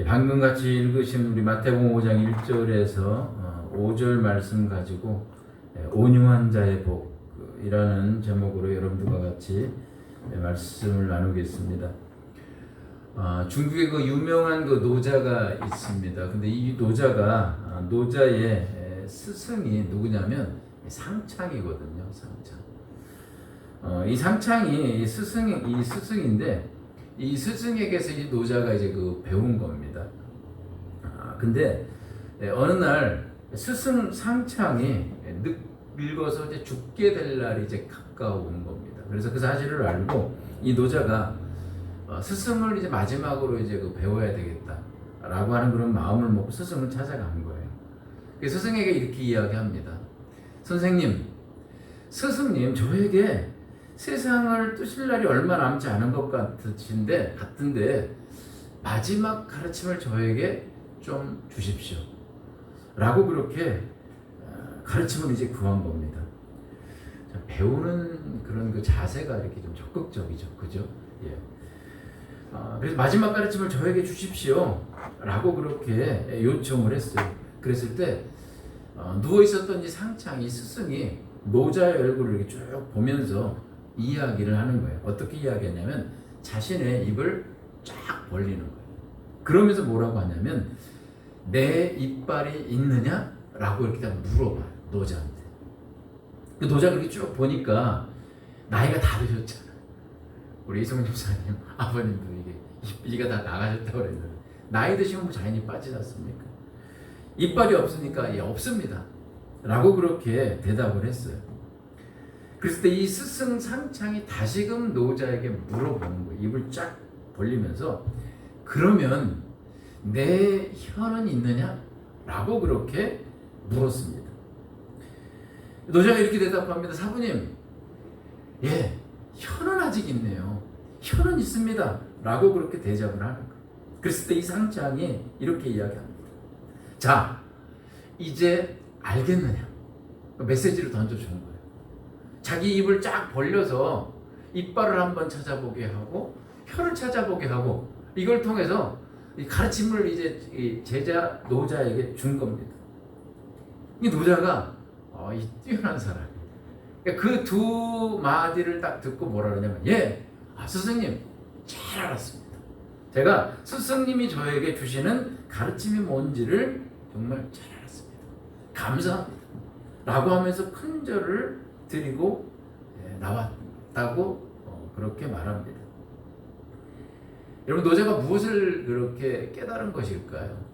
방금 같이 읽으신 우리 마태복음 5장 1절에서 5절 말씀 가지고 온유한 자의 복이라는 제목으로 여러분들과 같이 말씀을 나누겠습니다. 중국에 그 유명한 그 노자가 있습니다. 근데 이 노자의 스승이 누구냐면 상창이거든요. 상창. 이 상창이 스승인데 이 스승에게서 이 노자가 이제 그 배운 겁니다. 근데 어느 날 스승 상창이 늙어서 이제 죽게 될 날이 이제 가까운 겁니다. 그래서 그 사실을 알고 이 노자가 스승을 이제 마지막으로 이제 그 배워야 되겠다라고 하는 그런 마음을 먹고 스승을 찾아간 거예요. 그래서 스승에게 이렇게 이야기합니다. 선생님, 스승님, 저에게 세상을 뜨실 날이 얼마 남지 않은 것 같은데 마지막 가르침을 저에게 좀 주십시오. 라고 그렇게 가르침을 이제 구한 겁니다. 배우는 그런 그 자세가 이렇게 좀 적극적이죠. 그죠? 예. 그래서 마지막 가르침을 저에게 주십시오. 라고 그렇게 요청을 했어요. 그랬을 때 누워 있었던 이 상창이 스승이 노자의 얼굴을 이렇게 쭉 보면서 이야기를 하는 거예요. 어떻게 이야기하냐면 자신의 입을 쫙 벌리는 거예요. 그러면서 뭐라고 하냐면 내 이빨이 있느냐? 라고 이렇게 물어봐요. 노자한테. 그 노자가 이렇게 쭉 보니까 나이가 다 드셨잖아요. 우리 이성님 사님 아버님도 이가 다 나가셨다고 그랬는데 나이 드시면 뭐 자연히 빠지지 않습니까? 이빨이 없으니까 예, 없습니다. 라고 그렇게 대답을 했어요. 그랬을 때 이 스승 상창이 다시금 노자에게 물어보는 거예요. 입을 쫙 벌리면서 그러면 내 혀는 있느냐? 라고 그렇게 물었습니다. 노자가 이렇게 대답합니다. 사부님, 예, 혀는 아직 있네요. 혀는 있습니다. 라고 그렇게 대답을 하는 거예요. 그랬을 때 이 상창이 이렇게 이야기합니다. 자, 이제 알겠느냐? 메시지를 던져준 거예요. 자기 입을 쫙 벌려서 이빨을 한번 찾아보게 하고 혀를 찾아보게 하고 이걸 통해서 가르침을 이제 제자 노자에게 준 겁니다. 이 노자가 이 뛰어난 사람이에요. 그 두 마디를 딱 듣고 뭐라 그러냐면 스승님 잘 알았습니다. 제가 스승님이 저에게 주시는 가르침이 뭔지를 정말 잘 알았습니다. 감사합니다. 라고 하면서 큰 절을 드리고 나왔다고 그렇게 말합니다. 여러분, 노자가 무엇을 그렇게 깨달은 것일까요?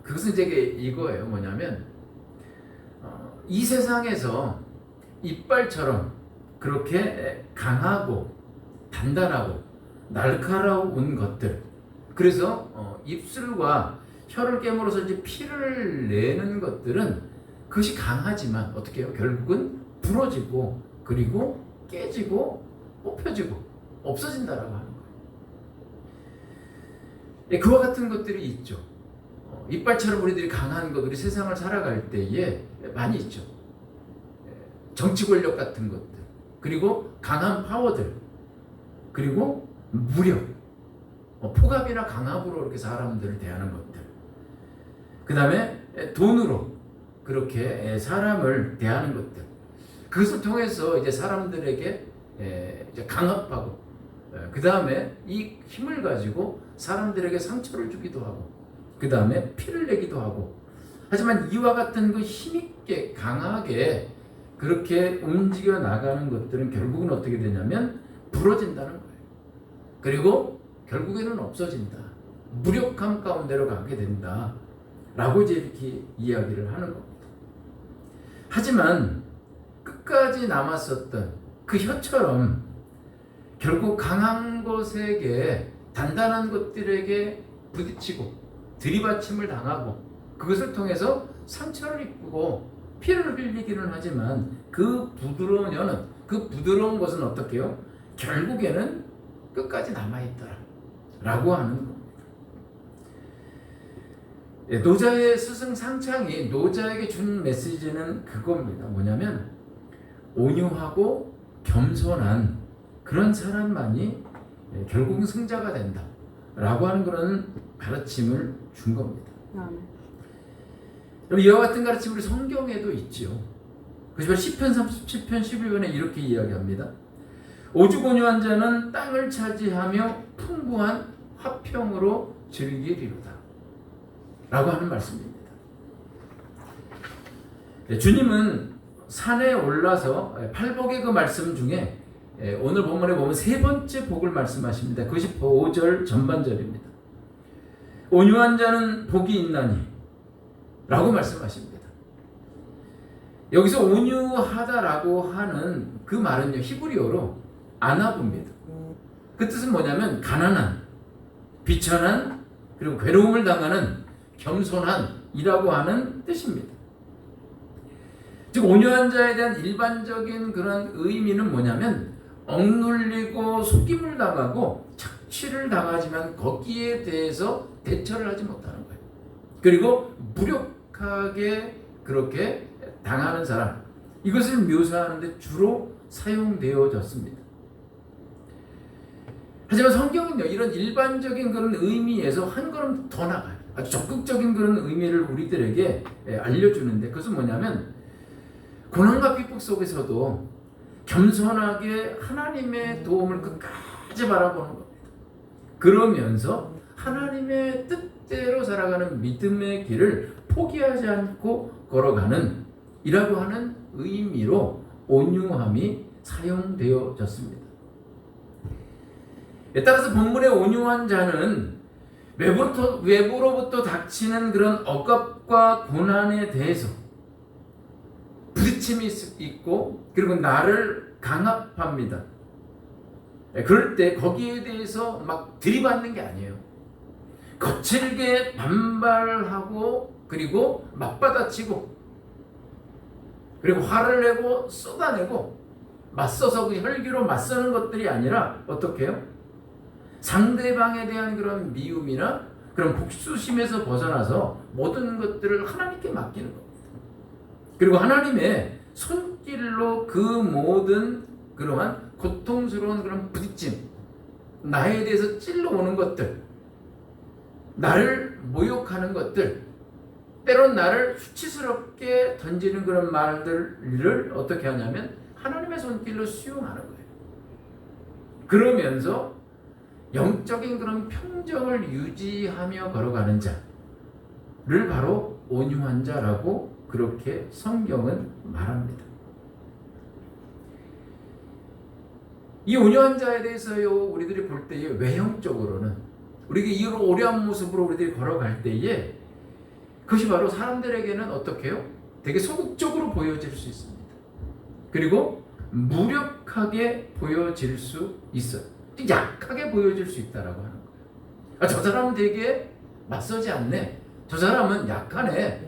그것은 이제 이거예요. 뭐냐면 이 세상에서 이빨처럼 그렇게 강하고 단단하고 날카로운 것들, 그래서 입술과 혀를 깨물어서 이제 피를 내는 것들은 그것이 강하지만 어떻게 해요? 결국은 부러지고 그리고 깨지고 뽑혀지고 없어진다라고 하는 거예요. 그와 같은 것들이 있죠. 이빨처럼 우리들이 강한 것들이 세상을 살아갈 때에 많이 있죠. 정치 권력 같은 것들, 그리고 강한 파워들, 그리고 무력, 폭압이나 강압으로 이렇게 사람들을 대하는 것들, 그 다음에 돈으로 그렇게 사람을 대하는 것들, 그것을 통해서 이제 사람들에게 이제 강압하고, 그 다음에 이 힘을 가지고 사람들에게 상처를 주기도 하고, 그 다음에 피를 내기도 하고. 하지만 이와 같은 그 힘있게 강하게 그렇게 움직여 나가는 것들은 결국은 어떻게 되냐면 부러진다는 거예요. 그리고 결국에는 없어진다. 무력함 가운데로 가게 된다. 라고 이제 이렇게 이야기를 하는 겁니다. 하지만 끝까지 남았었던 그 혀처럼 결국 강한 것에게 단단한 것들에게 부딪히고 들이받침을 당하고 그것을 통해서 상처를 입고 피를 흘리기는 하지만 그 부드러운 혀는, 그 부드러운 것은 어떻게 해요? 결국에는 끝까지 남아있더라 라고 하는 겁니다. 노자의 스승 상창이 노자에게 준 메시지는 그겁니다. 뭐냐면 온유하고 겸손한 그런 사람만이 결국은 승자가 된다 라고 하는 그런 가르침을 준 겁니다. 아멘. 그럼 이와 같은 가르침이 우리 성경에도 있지요. 그래서 시편 37편 11번에 이렇게 이야기합니다. 오죽온유한 자는 땅을 차지하며 풍부한 화평으로 즐기리로다 라고 하는 말씀입니다. 주님은 산에 올라서 팔복의 그 말씀 중에 오늘 본문에 보면 세 번째 복을 말씀하십니다. 그것이 5절 전반절입니다. 온유한 자는 복이 있나니 라고 말씀하십니다. 여기서 온유하다라고 하는 그 말은요, 히브리어로 아나부입니다. 그 뜻은 뭐냐면 가난한, 비천한, 그리고 괴로움을 당하는, 겸손한이라고 하는 뜻입니다. 즉 온유한 자에 대한 일반적인 그런 의미는 뭐냐면 억눌리고 속임을 당하고 착취를 당하지만 거기에 대해서 대처를 하지 못하는 거예요. 그리고 무력하게 그렇게 당하는 사람, 이것을 묘사하는 데 주로 사용되어졌습니다. 하지만 성경은요, 이런 일반적인 그런 의미에서 한 걸음 더 나가요. 아주 적극적인 그런 의미를 우리들에게 알려주는데, 그것은 뭐냐면 고난과 핍박 속에서도 겸손하게 하나님의 도움을 끝까지 바라보는 겁니다. 그러면서 하나님의 뜻대로 살아가는 믿음의 길을 포기하지 않고 걸어가는 이라고 하는 의미로 온유함이 사용되어졌습니다. 따라서 본문의 온유한 자는 외부로부터 닥치는 그런 억압과 고난에 대해서 부딪힘이 있고, 그리고 나를 강압합니다. 그럴 때 거기에 대해서 막 들이받는 게 아니에요. 거칠게 반발하고, 그리고 맞받아치고, 그리고 화를 내고 쏟아내고 맞서서 그 혈기로 맞서는 것들이 아니라 어떻게 해요? 상대방에 대한 그런 미움이나 그런 복수심에서 벗어나서 모든 것들을 하나님께 맡기는 겁니다. 그리고 하나님의 손길로 그 모든 그러한 고통스러운 그런 부딪힘, 나에 대해서 찔러오는 것들, 나를 모욕하는 것들, 때론 나를 수치스럽게 던지는 그런 말들을 어떻게 하냐면 하나님의 손길로 수용하는 거예요. 그러면서 영적인 그런 평정을 유지하며 걸어가는 자를 바로 온유한 자라고 그렇게 성경은 말합니다. 이 온유한 자에 대해서요, 우리들이 볼 때에 외형적으로는 우리가 이 오래한 모습으로 우리들이 걸어갈 때에 그것이 바로 사람들에게는 어떻게 해요? 되게 소극적으로 보여질 수 있습니다. 그리고 무력하게 보여질 수 있어요. 약하게 보여질 수 있다라고 하는 거예요. 저 사람은 되게 맞서지 않네. 저 사람은 약하네.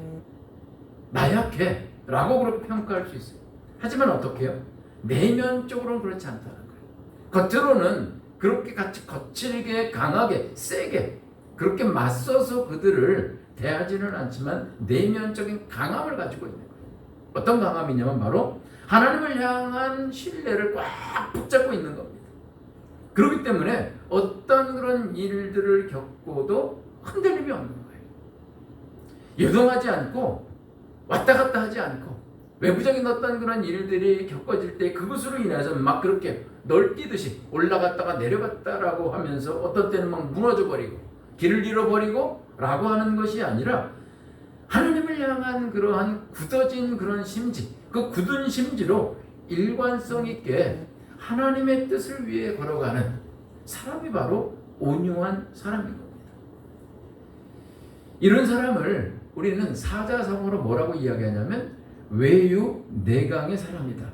나약해. 라고 그렇게 평가할 수 있어요. 하지만 어떻게 해요? 내면적으로는 그렇지 않다는 거예요. 겉으로는 그렇게 같이 거칠게, 강하게, 세게 그렇게 맞서서 그들을 대하지는 않지만 내면적인 강함을 가지고 있는 거예요. 어떤 강함이냐면 바로 하나님을 향한 신뢰를 꽉 붙잡고 있는 겁니다. 그렇기 때문에 어떤 그런 일들을 겪고도 흔들림이 없는 거예요. 요동하지 않고 왔다 갔다 하지 않고 외부적인 어떤 그런 일들이 겪어질 때 그것으로 인해서 막 그렇게 널뛰듯이 올라갔다가 내려갔다라고 하면서 어떤 때는 막 무너져 버리고 길을 잃어버리고 라고 하는 것이 아니라 하나님을 향한 그러한 굳어진 그런 심지, 그 굳은 심지로 일관성 있게 하나님의 뜻을 위해 걸어가는 사람이 바로 온유한 사람인 겁니다. 이런 사람을 우리는 사자성어로 뭐라고 이야기하냐면 외유내강의 사람이다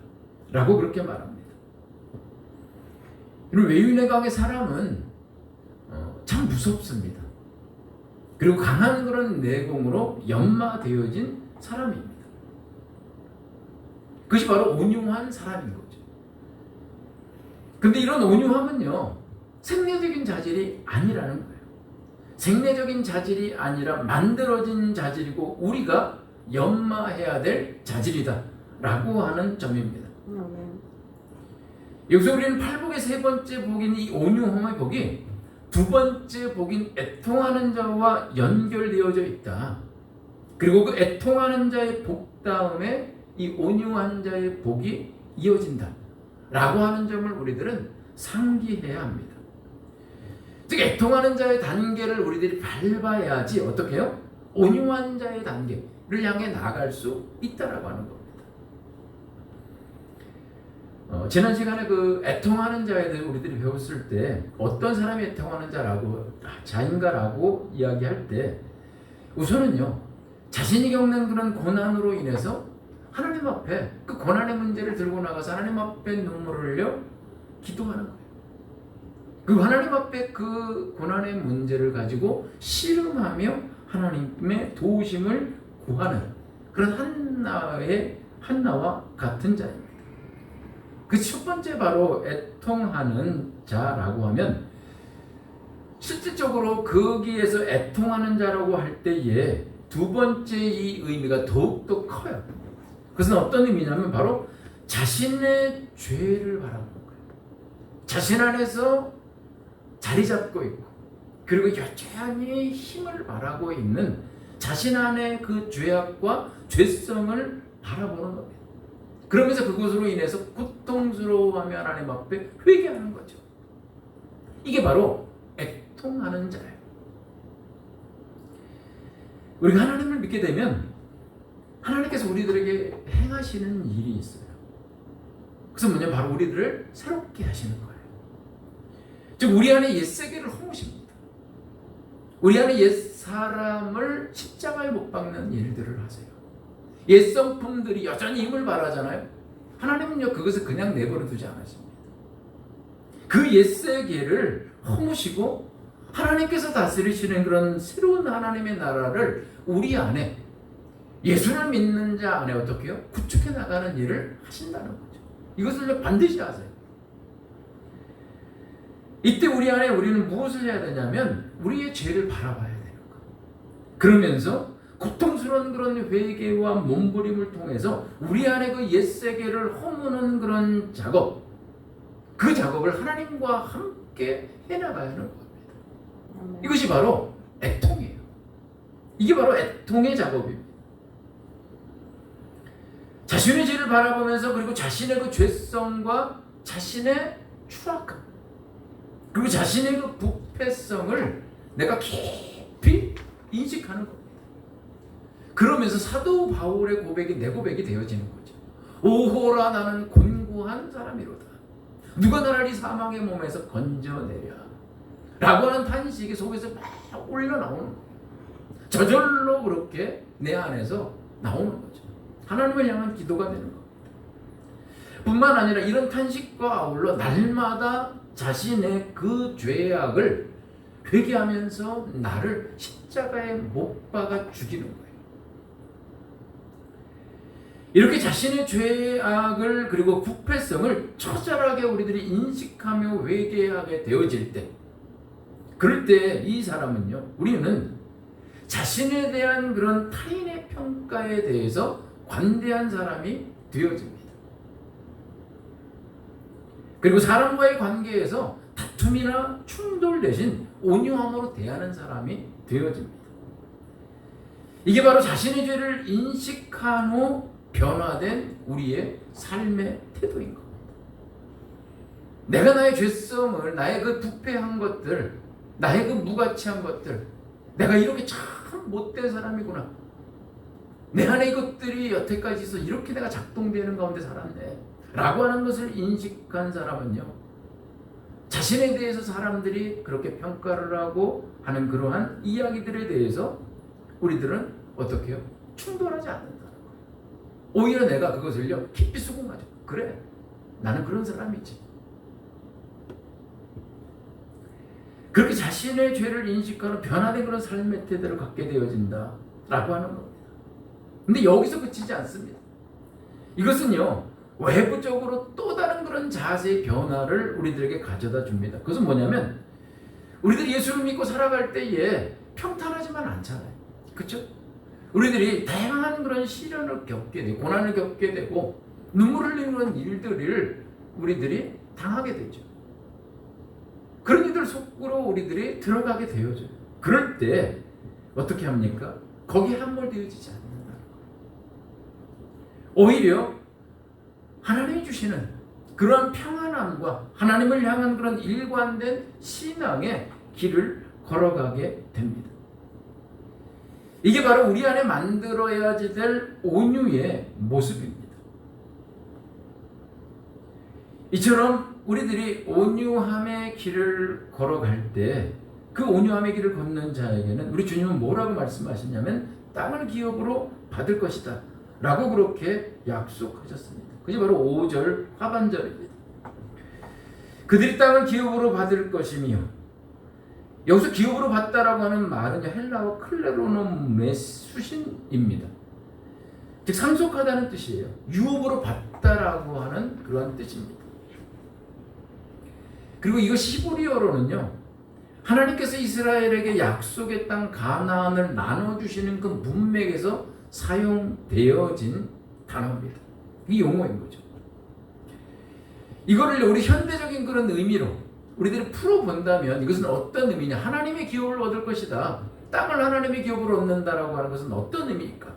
라고 그렇게 말합니다. 이런 외유내강의 사람은 참 무섭습니다. 그리고 강한 그런 내공으로 연마되어진 사람입니다. 그것이 바로 온유한 사람인 거죠. 근데 이런 온유함은요, 생리적인 자질이 아니라는 거예요. 생리적인 자질이 아니라 만들어진 자질이고 우리가 연마해야 될 자질이다 라고 하는 점입니다. 여기서 우리는 팔복의 세 번째 복인 이 온유함의 복이 두 번째 복인 애통하는 자와 연결되어져 있다. 그리고 그 애통하는 자의 복 다음에 이 온유한 자의 복이 이어진다 라고 하는 점을 우리들은 상기해야 합니다. 즉 애통하는 자의 단계를 우리들이 밟아야지 어떻게 해요? 온유한 자의 단계를 향해 나아갈 수 있다라고 하는 겁니다. 지난 시간에 그 애통하는 자에 대해 우리들이 배웠을 때 어떤 사람이 애통하는 자인가라고 이야기할 때 우선은요, 자신이 겪는 그런 고난으로 인해서 하나님 앞에 그 고난의 문제를 들고 나가서 하나님 앞에 눈물을 흘려 기도하는 거예요. 그 하나님 앞에 그 고난의 문제를 가지고 씨름하며 하나님의 도우심을 구하는 그런 한나와 같은 자입니다. 그 첫 번째 바로 애통하는 자라고 하면 실질적으로 거기에서 애통하는 자라고 할 때에 두 번째 이 의미가 더욱더 커요. 그것은 어떤 의미냐면 바로 자신의 죄를 바라보는 거예요. 자신 안에서 자리 잡고 있고 그리고 여전히 힘을 바라고 있는 자신 안의 그 죄악과 죄성을 바라보는 겁니다. 그러면서 그것으로 인해서 고통스러워하며 하나님 앞에 회개하는 거죠. 이게 바로 애통하는 자예요. 우리가 하나님을 믿게 되면 하나님께서 우리들에게 행하시는 일이 있어요. 그래서 뭐냐면 바로 우리들을 새롭게 하시는 거예요. 즉 우리 안에 옛세계를 허무십니다. 우리 안에 옛사람을 십자가에 못 박는 일들을 하세요. 옛성품들이 여전히 힘을 발하잖아요. 하나님은요 그것을 그냥 내버려 두지 않으십니다. 그 옛세계를 허무시고 하나님께서 다스리시는 그런 새로운 하나님의 나라를 우리 안에 예수를 믿는 자 안에 어떻게 해요? 구축해 나가는 일을 하신다는 거죠. 이것을 반드시 하세요. 이때 우리 안에 우리는 무엇을 해야 되냐면 우리의 죄를 바라봐야 되는 거예요. 그러면서 고통스러운 그런 회개와 몸부림을 통해서 우리 안에 그 옛세계를 허무는 그런 작업, 그 작업을 하나님과 함께 해나가야 하는 겁니다. 이것이 바로 애통이에요. 이게 바로 애통의 작업입니다. 자신의 죄를 바라보면서 그리고 자신의 그 죄성과 자신의 추악함 그리고 자신의 그 부패성을 내가 깊이 인식하는 겁니다. 그러면서 사도 바울의 고백이 내 고백이 되어지는 거죠. 오호라 나는 곤고한 사람이로다. 누가 나를 이 사망의 몸에서 건져내랴 라고 하는 탄식이 속에서 막 올려나오는 거예요. 저절로 그렇게 내 안에서 나오는 거죠. 하나님을 향한 기도가 되는 겁니다. 뿐만 아니라 이런 탄식과 아울러 날마다 자신의 그 죄악을 회개하면서 나를 십자가에 못 박아 죽이는 거예요. 이렇게 자신의 죄악을 그리고 부패성을 처절하게 우리들이 인식하며 회개하게 되어질 때 그럴 때 이 사람은요 우리는 자신에 대한 그런 타인의 평가에 대해서 관대한 사람이 되어집니다. 그리고 사람과의 관계에서 다툼이나 충돌 대신 온유함으로 대하는 사람이 되어집니다. 이게 바로 자신의 죄를 인식한 후 변화된 우리의 삶의 태도인 겁니다. 내가 나의 죄성을, 나의 그 부패한 것들, 나의 그 무가치한 것들, 내가 이렇게 참 못된 사람이구나. 내 안에 이것들이 여태까지 있어 이렇게 내가 작동되는 가운데 살았네 라고 하는 것을 인식한 사람은요 자신에 대해서 사람들이 그렇게 평가를 하고 하는 그러한 이야기들에 대해서 우리들은 어떻게 해요? 충돌하지 않는다는 거예요. 오히려 내가 그것을요 깊이 수긍하죠. 그래 나는 그런 사람이지. 그렇게 자신의 죄를 인식하는 변화된 그런 삶의 태도를 갖게 되어진다 라고 하는 겁니다. 근데 여기서 그치지 않습니다. 이것은요 외부적으로 또 다른 그런 자세의 변화를 우리들에게 가져다 줍니다. 그것은 뭐냐면 우리들이 예수를 믿고 살아갈 때에 평탄하지만 않잖아요. 그렇죠? 우리들이 다양한 그런 시련을 겪게 되고 고난을 겪게 되고 눈물 흘리는 그런 일들을 우리들이 당하게 되죠. 그런 이들 속으로 우리들이 들어가게 되어져요. 그럴 때 어떻게 합니까? 거기에 함몰되어지지 않는다. 오히려 하나님이 주시는 그러한 평안함과 하나님을 향한 그런 일관된 신앙의 길을 걸어가게 됩니다. 이게 바로 우리 안에 만들어야지 될 온유의 모습입니다. 이처럼 우리들이 온유함의 길을 걸어갈 때 그 온유함의 길을 걷는 자에게는 우리 주님은 뭐라고 말씀하시냐면 땅을 기업으로 받을 것이다 라고 그렇게 약속하셨습니다. 그게 바로 5절 하반절입니다. 그들이 땅을 기업으로 받을 것이며, 여기서 기업으로 받다라고 하는 말은 헬라어 클레로노메 수신입니다. 즉 상속하다는 뜻이에요. 유업으로 받다라고 하는 그런 뜻입니다. 그리고 이거 시브리어로는요, 하나님께서 이스라엘에게 약속의 땅 가나안을 나눠주시는 그 문맥에서 사용되어진 단어입니다. 이 용어인 거죠. 이거를 우리 현대적인 그런 의미로 우리들이 풀어본다면 이것은 어떤 의미냐? 하나님의 기업을 얻을 것이다. 땅을 하나님의 기업으로 얻는다라고 하는 것은 어떤 의미일까?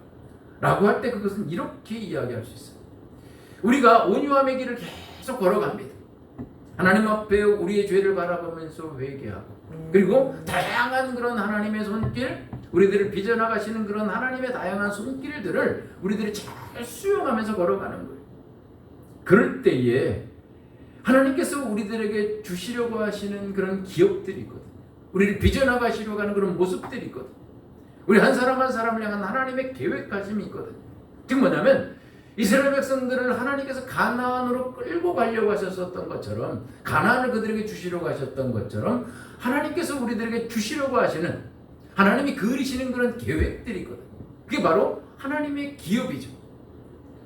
라고 할 때 그것은 이렇게 이야기할 수 있어요. 우리가 온유함의 길을 계속 걸어갑니다. 하나님 앞에 우리의 죄를 바라보면서 회개하고, 그리고 다양한 그런 하나님의 손길, 우리들을 빚어나가시는 그런 하나님의 다양한 손길들을 우리들이 잘 수용하면서 걸어가는 거예요. 그럴 때에 하나님께서 우리들에게 주시려고 하시는 그런 기업들이 있거든요. 우리를 빚어나가시려고 하는 그런 모습들이 있거든요. 우리 한 사람 한 사람을 향한 하나님의 계획가심이 있거든요. 즉 뭐냐면 이스라엘 백성들을 하나님께서 가나안으로 끌고 가려고 하셨던 것처럼, 가나안을 그들에게 주시려고 하셨던 것처럼 하나님께서 우리들에게 주시려고 하시는, 하나님이 그리시는 그런 계획들이 있거든요. 그게 바로 하나님의 기업이죠.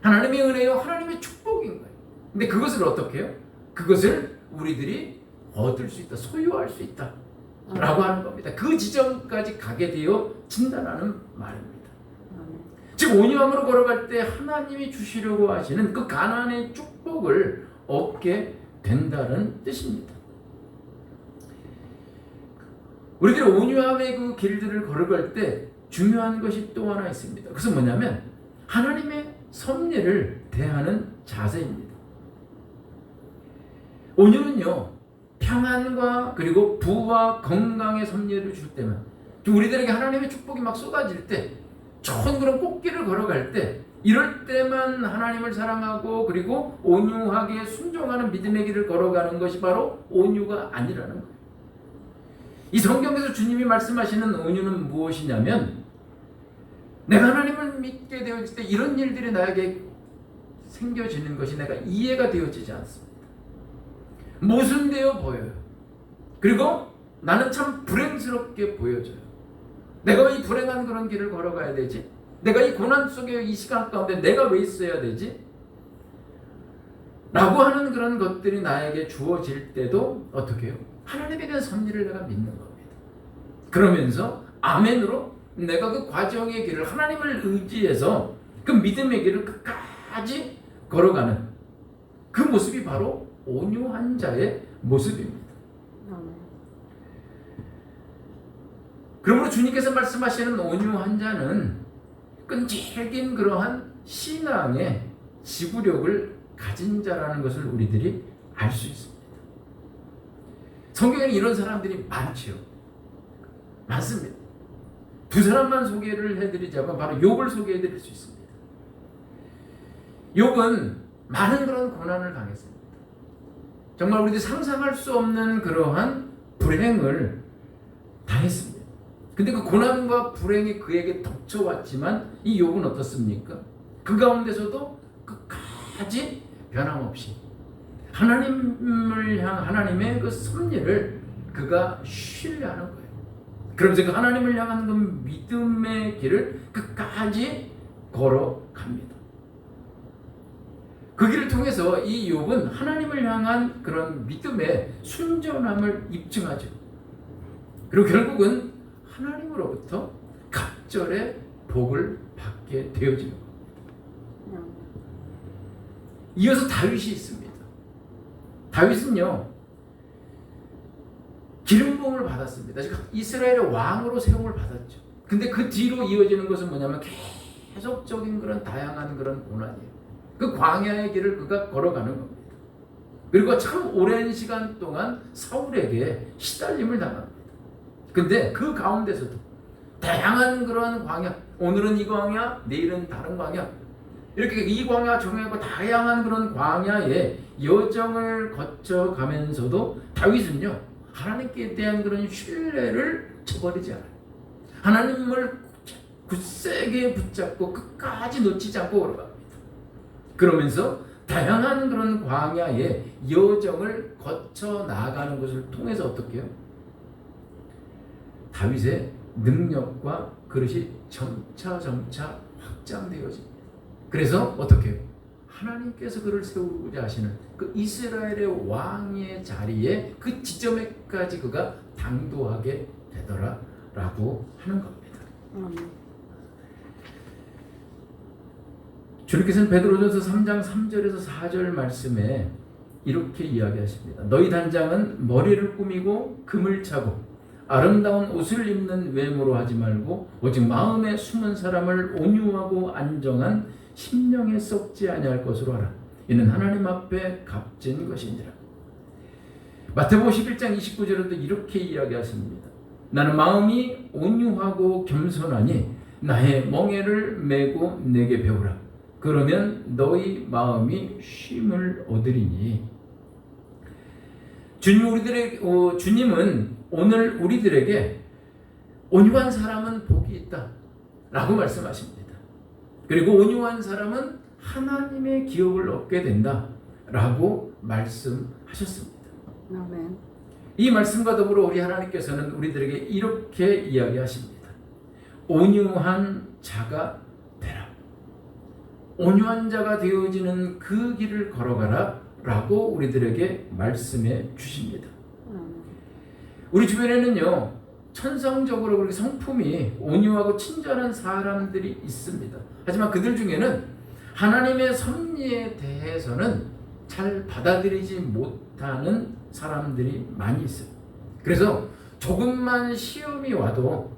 하나님의 은혜요, 하나님의 축복인 거예요. 근데 그것을 어떻게 해요? 그것을 우리들이 얻을 수 있다, 소유할 수 있다 라고 하는 겁니다. 그 지점까지 가게 되어진다는 말입니다. 즉 온유함으로 걸어갈 때 하나님이 주시려고 하시는 그 가나안의 축복을 얻게 된다는 뜻입니다. 우리들이 온유함의 그 길들을 걸어갈 때 중요한 것이 또 하나 있습니다. 그것은 뭐냐면 하나님의 섭리를 대하는 자세입니다. 온유는요, 평안과 그리고 부와 건강의 섭리를 줄 때만, 우리들에게 하나님의 축복이 막 쏟아질 때, 좋은 그런 꽃길을 걸어갈 때, 이럴 때만 하나님을 사랑하고 그리고 온유하게 순종하는 믿음의 길을 걸어가는 것이 바로 온유가 아니라는 거예요. 이 성경에서 주님이 말씀하시는 온유는 무엇이냐면, 내가 하나님을 믿게 되어질 때 이런 일들이 나에게 생겨지는 것이 내가 이해가 되어지지 않습니다. 모순되어 보여요. 그리고 나는 참 불행스럽게 보여져요. 내가 왜 이 불행한 그런 길을 걸어가야 되지? 내가 이 고난 속에 이 시간 가운데 내가 왜 있어야 되지? 라고 하는 그런 것들이 나에게 주어질 때도 어떻게 해요? 하나님에 대한 섭리를 내가 믿는 겁니다. 그러면서 아멘으로 내가 그 과정의 길을, 하나님을 의지해서 그 믿음의 길을 끝까지 걸어가는 그 모습이 바로 온유한 자의 모습입니다. 그러므로 주님께서 말씀하시는 온유한 자는 끈질긴 그러한 신앙의 지구력을 가진 자라는 것을 우리들이 알 수 있습니다. 성경에는 이런 사람들이 많죠. 많습니다. 두 사람만 소개를 해드리자면 바로 욥을 소개해드릴 수 있습니다. 욥은 많은 그런 고난을 당했습니다. 정말 우리들이 상상할 수 없는 그러한 불행을 당했습니다. 근데 그 고난과 불행이 그에게 덮쳐왔지만 이 욥은 어떻습니까? 그 가운데서도 끝까지 변함없이 하나님을 향한 하나님의 그 섭리를 그가 신뢰하는 거예요. 그러면서 그 하나님을 향한 그 믿음의 길을 끝까지 걸어갑니다. 그 길을 통해서 이 욥은 하나님을 향한 그런 믿음의 순전함을 입증하죠. 그리고 결국은 하나님으로부터 갑절의 복을 받게 되어지는 겁니다. 이어서 다윗이 있습니다. 다윗은요, 기름 부음을 받았습니다. 이스라엘의 왕으로 세움을 받았죠. 근데 그 뒤로 이어지는 것은 뭐냐면 계속적인 그런 다양한 그런 고난이에요. 그 광야의 길을 그가 걸어가는 겁니다. 그리고 참 오랜 시간 동안 사울에게 시달림을 당합니다. 근데 그 가운데서도 다양한 그런 광야, 오늘은 이 광야, 내일은 다른 광야, 이렇게 이 광야 정하고 다양한 그런 광야의 여정을 거쳐가면서도 다윗은요, 하나님께 대한 그런 신뢰를 저버리지 않아요. 하나님을 굳세게 붙잡고 끝까지 놓치지 않고 걸어갑니다. 그러면서 다양한 그런 광야의 여정을 거쳐 나가는 것을 통해서 어떻게 해요? 다윗의 능력과 그릇이 점차 확장되어집니다. 그래서 어떻게 해요? 하나님께서 그를 세우고자 하시는 그 이스라엘의 왕의 자리에 그 지점에까지 그가 당도하게 되더라라고 하는 겁니다. 주님께서는 베드로전서 3장 3절에서 4절 말씀에 이렇게 이야기하십니다. 너희 단장은 머리를 꾸미고 금을 차고 아름다운 옷을 입는 외모로 하지 말고 오직 마음에 숨은 사람을 온유하고 안정한 심령에 썩지 아니할 것으로 하라. 이는 하나님 앞에 값진 것이니라. 마태복음 11장 29절에도 이렇게 이야기하십니다. 나는 마음이 온유하고 겸손하니 나의 멍에를 메고 내게 배우라. 그러면 너희 마음이 쉼을 얻으리니. 주님은 오늘 우리들에게 온유한 사람은 복이 있다 라고 말씀하십니다. 그리고 온유한 사람은 하나님의 기업을 얻게 된다 라고 말씀하셨습니다. 아멘. 이 말씀과 더불어 우리 하나님께서는 우리들에게 이렇게 이야기하십니다. 온유한 자가 되라. 온유한 자가 되어지는 그 길을 걸어가라 라고 우리들에게 말씀해 주십니다. 우리 주변에는요, 천성적으로 그렇게 성품이 온유하고 친절한 사람들이 있습니다. 하지만 그들 중에는 하나님의 섭리에 대해서는 잘 받아들이지 못하는 사람들이 많이 있어요. 그래서 조금만 시험이 와도,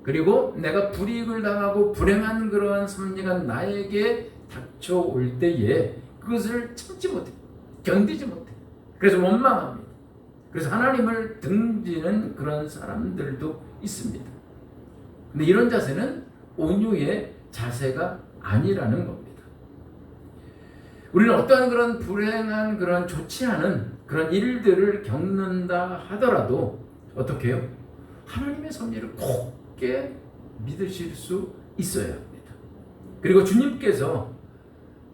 그리고 내가 불이익을 당하고 불행한 그러한 섭리가 나에게 닥쳐올 때에 그것을 참지 못해, 견디지 못해. 그래서 원망합니다. 그래서 하나님을 등지는 그런 사람들도 있습니다. 근데 이런 자세는 온유의 자세가 아니라는 겁니다. 우리는 어떠한 그런 불행한 그런 좋지 않은 그런 일들을 겪는다 하더라도 어떻게 해요? 하나님의 섭리를 굳게 믿으실 수 있어야 합니다. 그리고 주님께서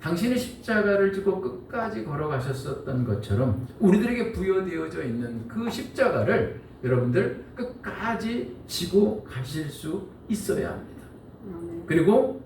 당신의 십자가를 지고 끝까지 걸어가셨었던 것처럼 우리들에게 부여되어져 있는 그 십자가를 여러분들 끝까지 지고 가실 수 있어야 합니다. 그리고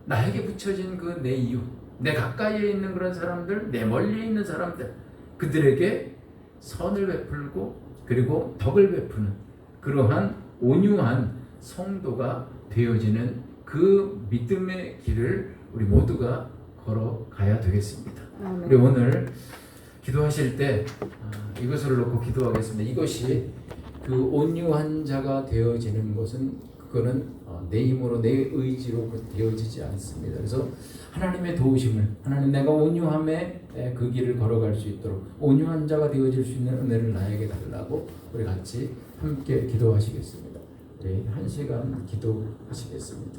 나에게 붙여진 그 내 이유, 내 가까이에 있는 그런 사람들, 내 멀리에 있는 사람들, 그들에게 선을 베풀고 그리고 덕을 베푸는 그러한 온유한 성도가 되어지는 그 믿음의 길을 우리 모두가 걸어가야 되겠습니다. 우리 오늘 기도하실 때 이것을 놓고 기도하겠습니다. 이것이 그 온유한 자가 되어지는 것은 그거는 내 힘으로 내 의지로 되어지지 않습니다. 그래서 하나님의 도우심을, 하나님 내가 온유함에 그 길을 걸어갈 수 있도록 온유한 자가 되어질 수 있는 은혜를 나에게 달라고 우리 같이 함께 기도하시겠습니다. 우리 1시간 기도하시겠습니다.